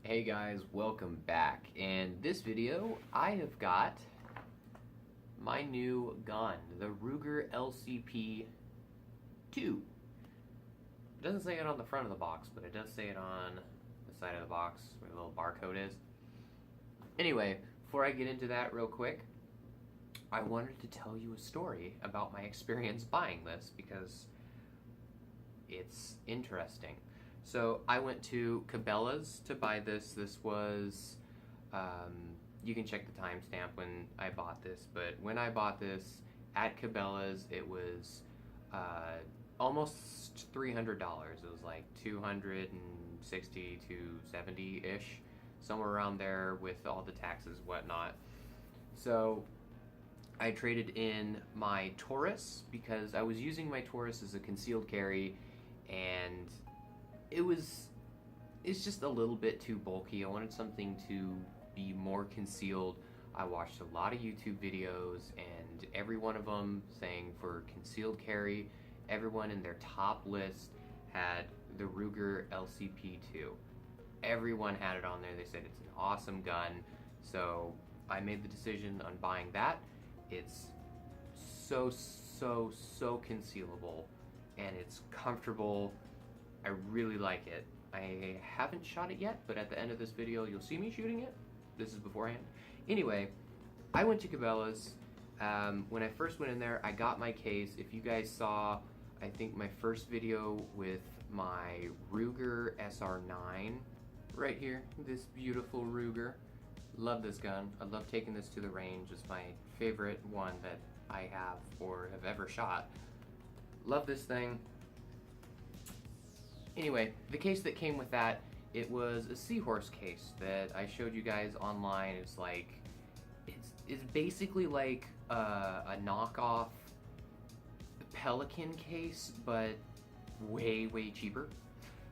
Hey guys, welcome back. In this video, I have got my new gun, the Ruger LCP 2. It doesn't say it on the front of the box, but it does say it on the side of the box where the little barcode is. Anyway, before I get into that real quick, I wanted to tell you a story about my experience buying this because it's interesting. So I went to Cabela's to buy this. This was, you can check the timestamp when I bought this, but when I bought this at Cabela's, it was almost $300. It was like $260 to $70-ish, somewhere around there with all the taxes and whatnot. So I traded in my Taurus because I was using my Taurus as a concealed carry, and it's just a little bit too bulky. I wanted something to be more concealed. I watched a lot of YouTube videos, and every one of them saying for concealed carry, everyone in their top list had the Ruger LCP2. Everyone had it on there. They said it's an awesome gun. So I made the decision on buying that. It's so concealable, and it's comfortable. I really like it. I haven't shot it yet, but at the end of this video, you'll see me shooting it. This is beforehand. Anyway, I went to Cabela's. When I first went in there, I got my case. If you guys saw, I think my first video with my Ruger SR9 right here, this beautiful Ruger. Love this gun. I love taking this to the range. It's my favorite one that I have or have ever shot. Love this thing. Anyway, the case that came with that, it was a seahorse case that I showed you guys online. It's like, it's basically like a knockoff Pelican case, but way cheaper.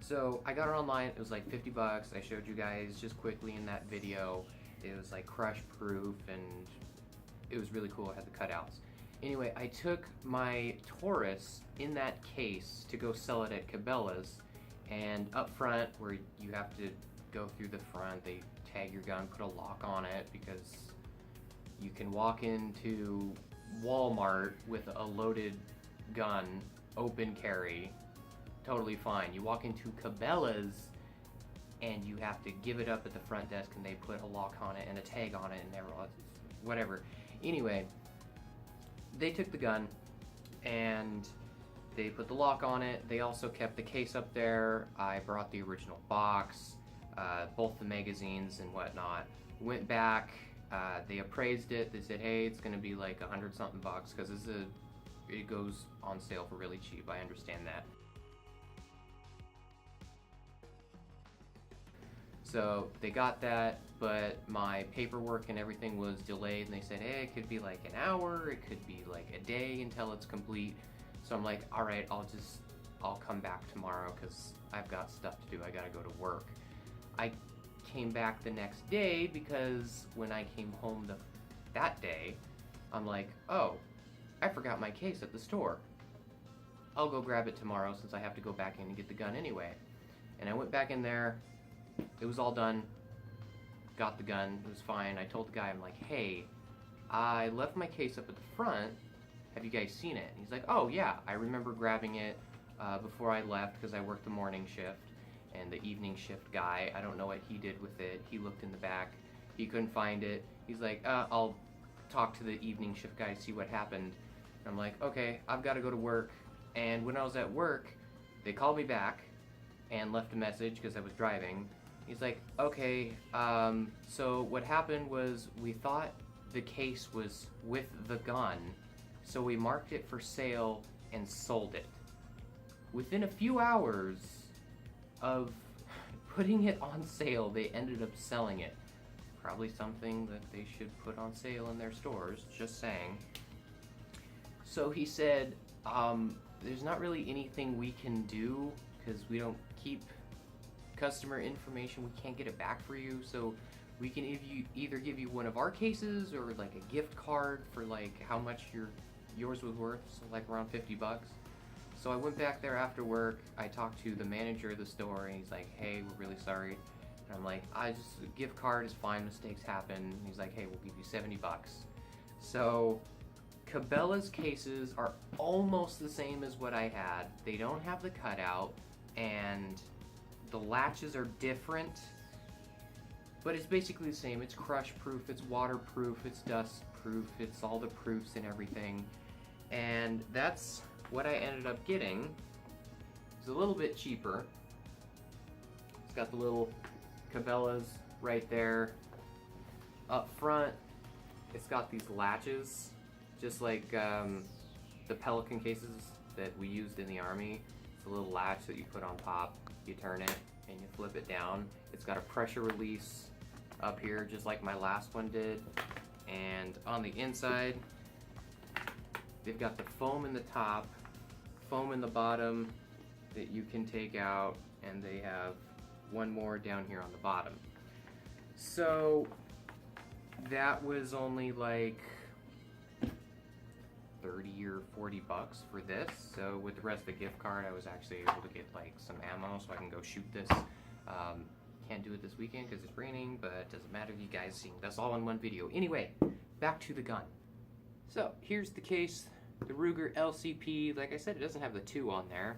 So I got it online. It was like 50 bucks. I showed you guys just quickly in that video. It was like crush proof, and it was really cool. I had the cutouts. Anyway, I took my Taurus in that case to go sell it at Cabela's. And up front, where you have to go through the front, they tag your gun, put a lock on it, because you can walk into Walmart with a loaded gun, open carry, totally fine. You walk into Cabela's and you have to give it up at the front desk, and they put a lock on it and a tag on it and whatever. Anyway, they took the gun and they put the lock on it. They also kept the case up there. I brought the original box, both the magazines and whatnot. Went back, they appraised it. They said, hey, it's gonna be like 100-something bucks because it goes on sale for really cheap. I understand that. So they got that, but my paperwork and everything was delayed, and they said, hey, it could be like an hour, it could be like a day until it's complete. So I'm like, all right, I'll come back tomorrow because I've got stuff to do. I gotta go to work. I came back the next day because when I came home that day, I'm like, oh, I forgot my case at the store. I'll go grab it tomorrow since I have to go back in and get the gun anyway. And I went back in there. It was all done. Got the gun. It was fine. I told the guy, I'm like, hey, I left my case up at the front. Have you guys seen it? And he's like, oh yeah, I remember grabbing it before I left because I worked the morning shift, and the evening shift guy, I don't know what he did with it. He looked in the back. He couldn't find it. He's like, I'll talk to the evening shift guy, see what happened. And I'm like, okay, I've got to go to work. And when I was at work, they called me back and left a message because I was driving. He's like, okay, so what happened was we thought the case was with the gun, so we marked it for sale and sold it. Within a few hours of putting it on sale, they ended up selling it. Probably something that they should put on sale in their stores, just saying. So he said, there's not really anything we can do because we don't keep customer information. We can't get it back for you, so we can either give you one of our cases or like a gift card for like how much yours was worth, so like around 50 bucks. So I went back there after work. I talked to the manager of the store, and he's like, hey, we're really sorry. And And I'm like, I just, gift card is fine, mistakes happen. And he's like, hey, we'll give you 70 bucks. So Cabela's cases are almost the same as what I had. They don't have the cutout, and the latches are different, but it's basically the same. It's crush proof, it's waterproof, it's dust proof, it's all the proofs and everything. And that's what I ended up getting. It's a little bit cheaper. It's got the little Cabela's right there. Up front, it's got these latches, just like the Pelican cases that we used in the Army. It's a little latch that you put on top, you turn it, and you flip it down. It's got a pressure release up here, just like my last one did. And on the inside, they've got the foam in the top, foam in the bottom that you can take out, and they have one more down here on the bottom. So that was only like 30 or 40 bucks for this. So with the rest of the gift card, I was actually able to get like some ammo so I can go shoot this. Can't do it this weekend because it's raining, but it doesn't matter, you guys seeing this all in one video. Anyway, back to the gun. So here's the case, the Ruger LCP. Like I said, it doesn't have the 2 on there.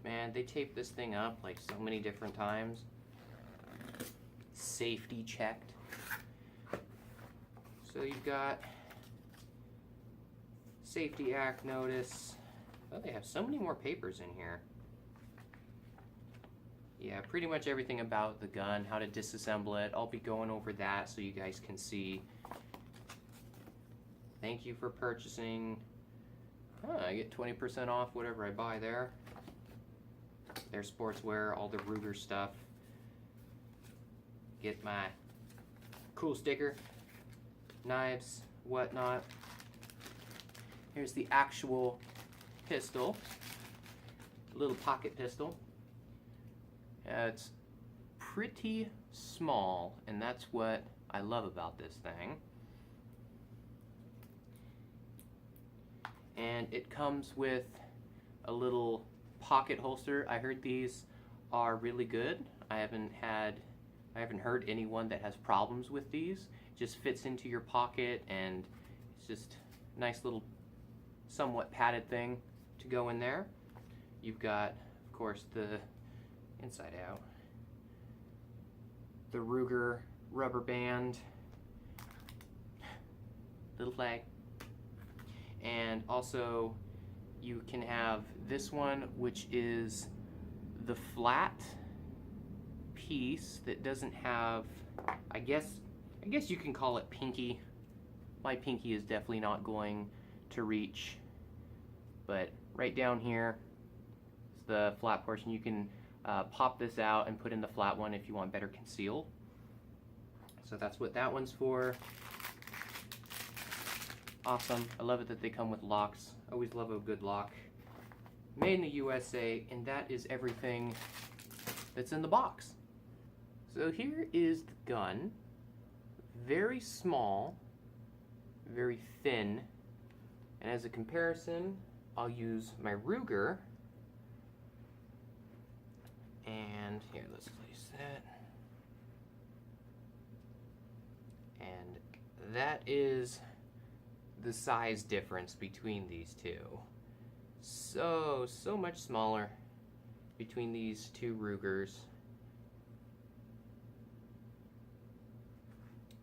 Man, they taped this thing up like so many different times. Safety checked. So you've got Safety Act notice. Oh, they have so many more papers in here. Yeah, pretty much everything about the gun, how to disassemble it. I'll be going over that so you guys can see. Thank you for purchasing. I get 20% off whatever I buy there. Their sportswear, all the Ruger stuff. Get my cool sticker, knives, whatnot. Here's the actual pistol, little pocket pistol. It's pretty small, and that's what I love about this thing. And it comes with a little pocket holster. I heard these are really good. I haven't heard anyone that has problems with these. It just fits into your pocket, and it's just a nice little somewhat padded thing to go in there. You've got, of course, the inside out, the Ruger rubber band, little flag, and also you can have this one, which is the flat piece that doesn't have, I guess you can call it pinky. My pinky is definitely not going to reach, but right down here is the flat portion. You can pop this out and put in the flat one if you want better conceal. So that's what that one's for. Awesome. I love it that they come with locks. Always love a good lock. Made in the USA, and that is everything that's in the box. So here is the gun. Very small, very thin, and as a comparison, I'll use my Ruger. And here, let's place that. And that is the size difference between these two. So much smaller between these two Rugers.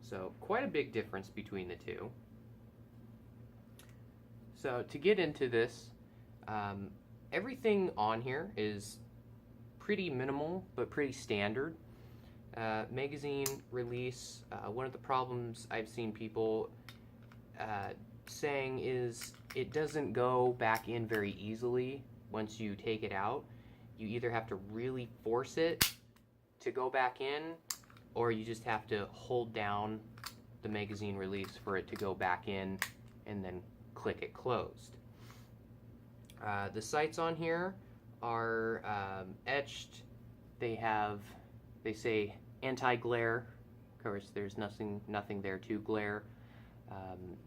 So quite a big difference between the two. So to get into this, everything on here is pretty minimal, but pretty standard. Magazine release, one of the problems I've seen people saying is it doesn't go back in very easily once you take it out. You either have to really force it to go back in, or you just have to hold down the magazine release for it to go back in and then click it closed. The sights on here are etched. They say anti-glare. Of course, there's nothing there to glare.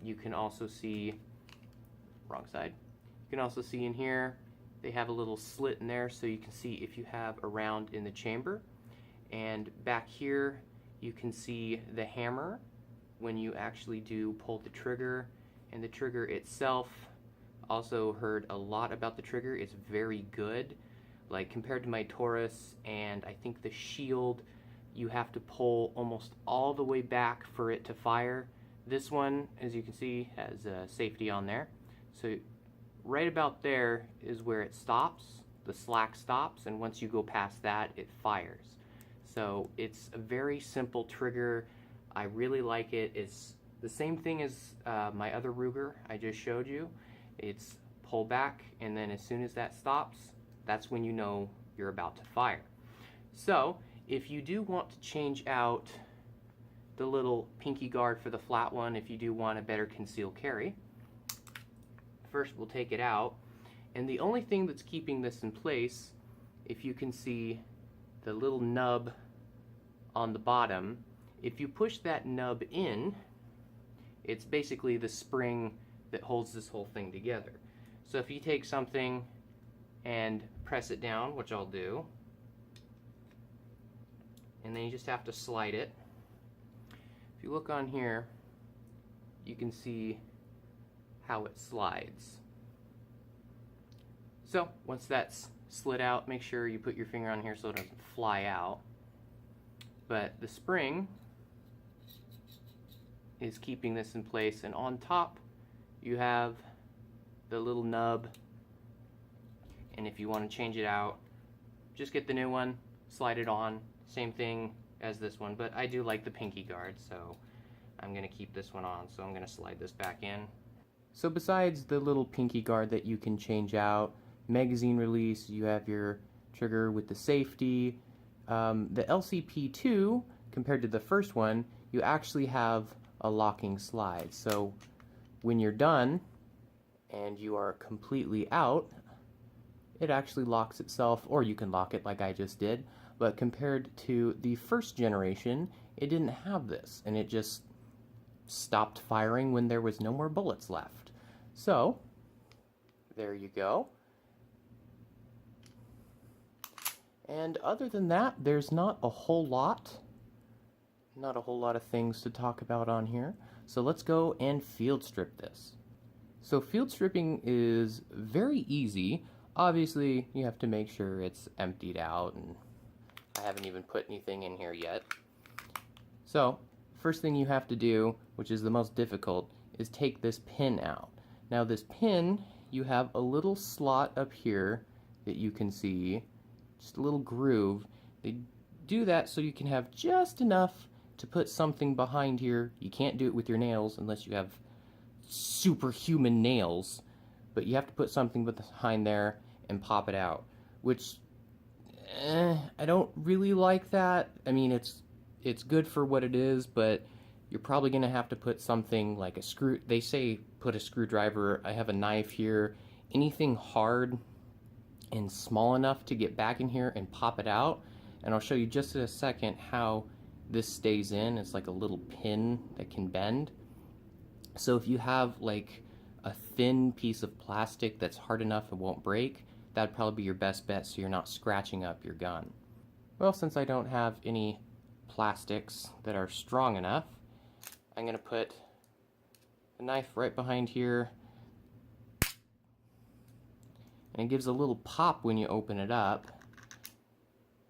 You can also see, wrong side. You can also see in here, they have a little slit in there so you can see if you have a round in the chamber. And back here you can see the hammer when you actually do pull the trigger, and the trigger itself. Also heard a lot about the trigger. It's very good. Like compared to my Taurus and I think the Shield, you have to pull almost all the way back for it to fire. This one, as you can see, has safety on there. So right about there is where it stops. The slack stops, and once you go past that, it fires. So it's a very simple trigger. I really like it. It's the same thing as my other Ruger I just showed you. It's pull back, and then as soon as that stops, that's when you know you're about to fire. So if you do want to change out the little pinky guard for the flat one, if you do want a better concealed carry, first we'll take it out. And the only thing that's keeping this in place, if you can see the little nub on the bottom, if you push that nub in, it's basically the spring that holds this whole thing together. So if you take something and press it down, which I'll do, and then you just have to slide it. If you look on here, you can see how it slides. So once that's slid out, make sure you put your finger on here so it doesn't fly out. But the spring is keeping this in place, and on top you have the little nub, and if you want to change it out, just get the new one, slide it on, same thing as this one, but I do like the pinky guard, so I'm going to keep this one on, so I'm going to slide this back in. So besides the little pinky guard that you can change out, magazine release, you have your trigger with the safety. The LCP2, compared to the first one, you actually have a locking slide. So when you're done and you are completely out, it actually locks itself, or you can lock it like I just did. But compared to the first generation, it didn't have this, and it just stopped firing when there was no more bullets left. So there you go. And other than that, there's not a whole lot of things to talk about on here. So let's go and field strip this. So field stripping is very easy. Obviously, you have to make sure it's emptied out, and I haven't even put anything in here yet. So first thing you have to do, which is the most difficult, is take this pin out. Now this pin, you have a little slot up here that you can see, just a little groove. They do that so you can have just enough to put something behind here. You can't do it with your nails unless you have superhuman nails, but you have to put something behind there and pop it out, which I don't really like that. I mean, it's good for what it is, but you're probably gonna have to put something like a screw. They say put a screwdriver. I have a knife here. Anything hard and small enough to get back in here and pop it out. And I'll show you just in a second how this stays in. It's like a little pin that can bend. So if you have like a thin piece of plastic that's hard enough it won't break, that'd probably be your best bet so you're not scratching up your gun. Well, since I don't have any plastics that are strong enough, I'm gonna put the knife right behind here, and it gives a little pop when you open it up.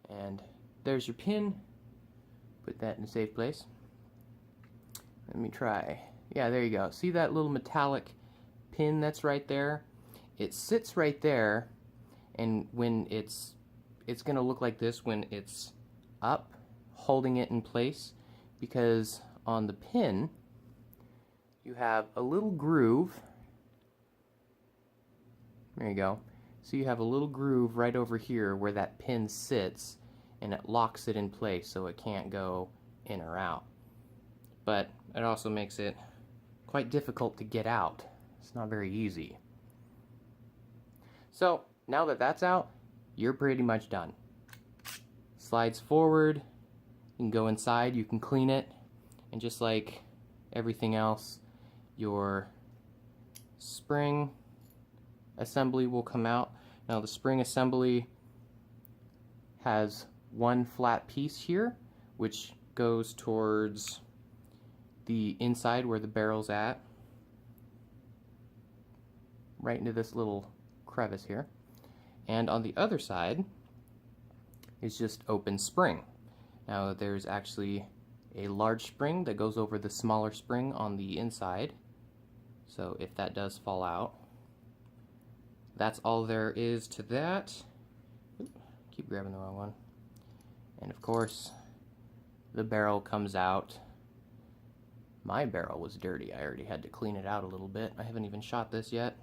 And there's your pin. Put that in a safe place. Let me try. Yeah, there you go. See that little metallic pin that's right there? It sits right there, and when it's gonna look like this when it's up, holding it in place, because on the pin you have a little groove. There you go. So you have a little groove right over here where that pin sits, and it locks it in place so it can't go in or out. But it also makes it quite difficult to get out. It's not very easy. So now that that's out, you're pretty much done. Slides forward, you can go inside, you can clean it, and just like everything else, your spring assembly will come out. Now the spring assembly has one flat piece here, which goes towards the inside where the barrel's at, right into this little crevice here. And on the other side is just open spring. Now there's actually a large spring that goes over the smaller spring on the inside, so if that does fall out, that's all there is to that. Keep grabbing the wrong one. And of course, the barrel comes out. My barrel was dirty. I already had to clean it out a little bit. I haven't even shot this yet.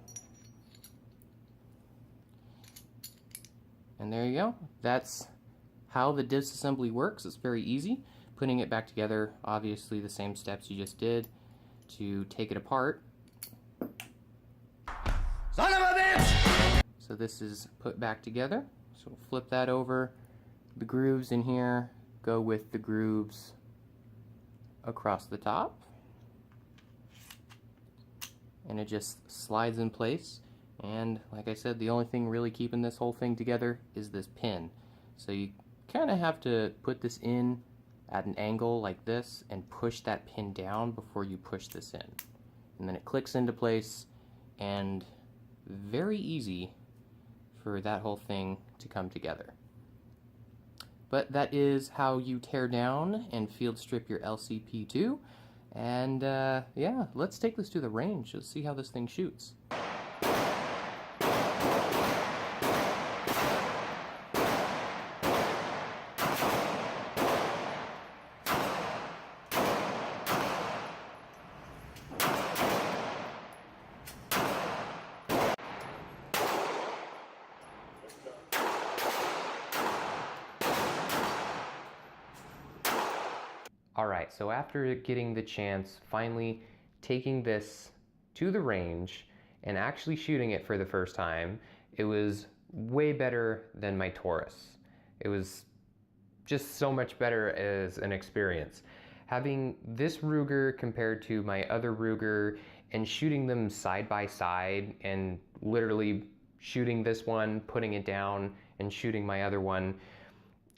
And there you go. That's how the disassembly works. It's very easy. Putting it back together, obviously the same steps you just did to take it apart. Son of a bitch! So this is put back together. So we'll flip that over. The grooves in here go with the grooves across the top. And it just slides in place. And like I said, the only thing really keeping this whole thing together is this pin. So you kind of have to put this in at an angle like this and push that pin down before you push this in. And then it clicks into place, and very easy for that whole thing to come together. But that is how you tear down and field strip your LCP2. And yeah, let's take this to the range. Let's see how this thing shoots. Alright, so after getting the chance, finally taking this to the range and actually shooting it for the first time, it was way better than my Taurus. It was just so much better as an experience. Having this Ruger compared to my other Ruger and shooting them side by side and literally shooting this one, putting it down, and shooting my other one.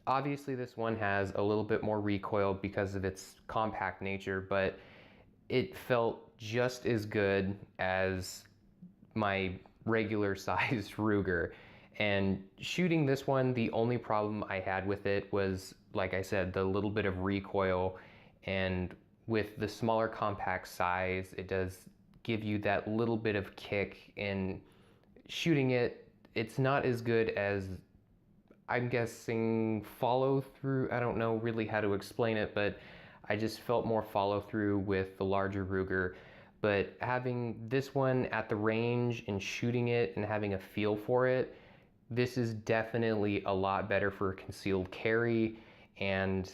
Obviously this one has a little bit more recoil because of its compact nature, but it felt just as good as my regular sized Ruger. And shooting this one, the only problem I had with it was, like I said, the little bit of recoil. And with the smaller compact size, it does give you that little bit of kick. In shooting it, it's not as good as, I'm guessing, follow through. I don't know really how to explain it, but I just felt more follow through with the larger Ruger. But having this one at the range and shooting it and having a feel for it, this is definitely a lot better for concealed carry. And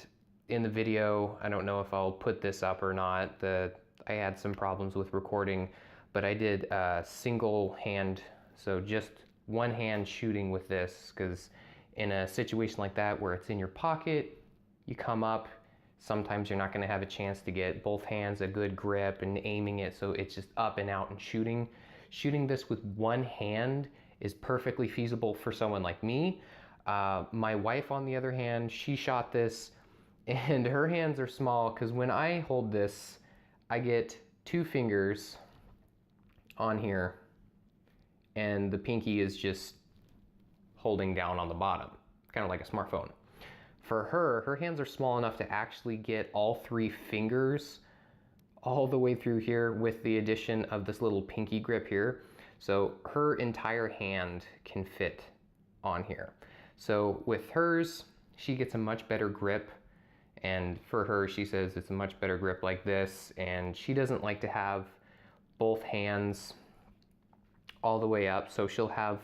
in the video, I don't know if I'll put this up or not, I had some problems with recording, but I did a single hand, so just one hand shooting with this, because in a situation like that where it's in your pocket, you come up, sometimes you're not going to have a chance to get both hands a good grip and aiming it, so it's just up and out and shooting. Shooting this with one hand is perfectly feasible for someone like me. My wife, on the other hand, she shot this and her hands are small, because when I hold this, I get 2 fingers on here and the pinky is just holding down on the bottom, kind of like a smartphone. For her, her hands are small enough to actually get all 3 fingers all the way through here with the addition of this little pinky grip here. So her entire hand can fit on here. So with hers, she gets a much better grip. And for her, she says it's a much better grip like this. And she doesn't like to have both hands all the way up. So she'll have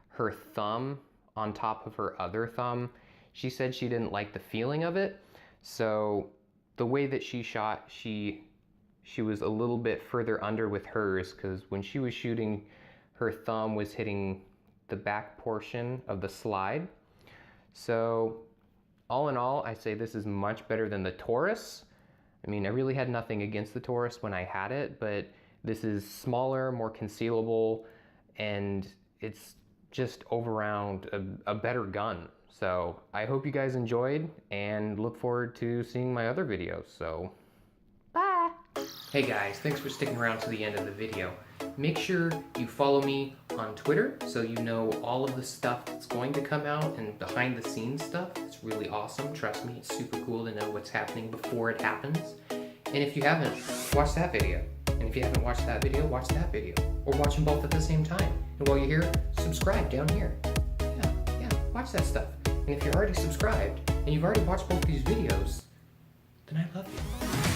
her thumb on top of her other thumb. She said she didn't like the feeling of it. So the way that she shot, she was a little bit further under with hers, because when she was shooting, her thumb was hitting the back portion of the slide. So all in all, I say this is much better than the Taurus. I mean, I really had nothing against the Taurus when I had it, but this is smaller, more concealable, and it's just over around a better gun. So I hope you guys enjoyed and look forward to seeing my other videos. So bye. Hey guys, thanks for sticking around to the end of the video. Make sure you follow me on Twitter so you know all of the stuff that's going to come out and behind the scenes stuff. It's really awesome. Trust me, it's super cool to know what's happening before it happens. And if you haven't, watch that video. And if you haven't watched that video, watch that video. Or watch them both at the same time. And while you're here, subscribe down here. Yeah, watch that stuff. And if you're already subscribed and you've already watched both these videos, then I love you.